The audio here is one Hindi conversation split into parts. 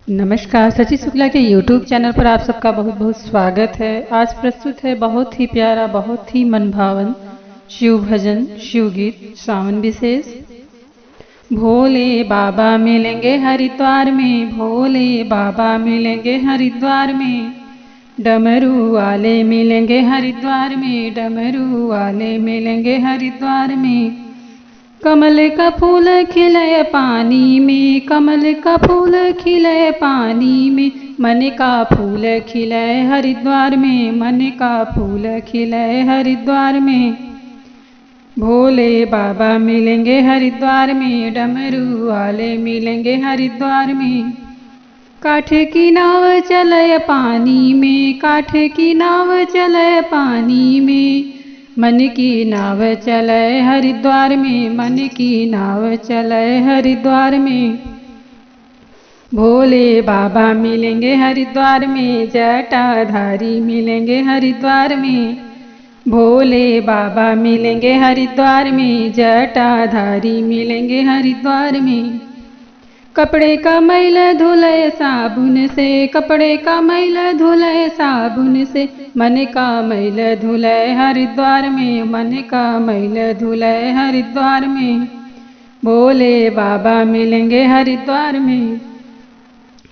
नमस्कार, सची शुक्ला के YouTube चैनल पर आप सबका बहुत बहुत स्वागत है। आज प्रस्तुत है बहुत ही प्यारा, बहुत ही मनभावन शिव भजन, शिव गीत श्रावण विशेष। भोले बाबा मिलेंगे हरिद्वार में, भोले बाबा मिलेंगे हरिद्वार में, डमरू वाले मिलेंगे हरिद्वार में, डमरू वाले मिलेंगे हरिद्वार में। कमल का फूल खिले पानी में, कमल का फूल खिले पानी में, मन का फूल खिले हरिद्वार में, मन का फूल खिले हरिद्वार में। भोले बाबा मिलेंगे हरिद्वार में, डमरू वाले मिलेंगे हरिद्वार में। काठ की नाव चले पानी में, काठ की नाव चले पानी में, मन की नाव चले हरिद्वार में, मन की नाव चले हरिद्वार में। भोले बाबा मिलेंगे हरिद्वार में, जटाधारी मिलेंगे हरिद्वार में, भोले बाबा मिलेंगे हरिद्वार में, जटाधारी मिलेंगे हरिद्वार में। कपड़े का मैल धुले साबुन से, कपड़े का मैल धुले साबुन से, मन का मैल धुले हरिद्वार में, मन का मैल धुले हरिद्वार में। भोले बाबा मिलेंगे हरिद्वार में,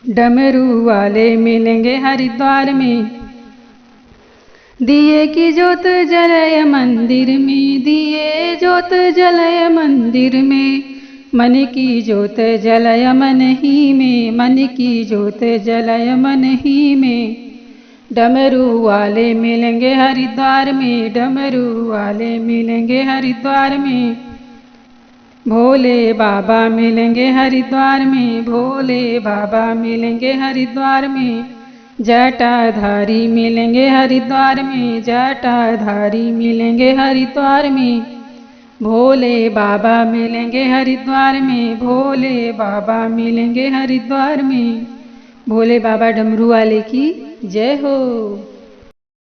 डमरू वाले मिलेंगे हरिद्वार में। दिए की जोत जलय मंदिर में, दिए जोत जलय मंदिर में, मन की जोत जलय मन ही में, मन की जोत जलय मन ही में। डमरू वाले मिलेंगे हरिद्वार में, डमरू वाले मिलेंगे हरिद्वार में। भोले बाबा मिलेंगे हरिद्वार में, भोले बाबा मिलेंगे हरिद्वार में। जटाधारी मिलेंगे हरिद्वार में, जटाधारी मिलेंगे हरिद्वार में। भोले बाबा मिलेंगे हरिद्वार में, भोले बाबा मिलेंगे हरिद्वार में। भोले बाबा डमरू वाले की जय हो।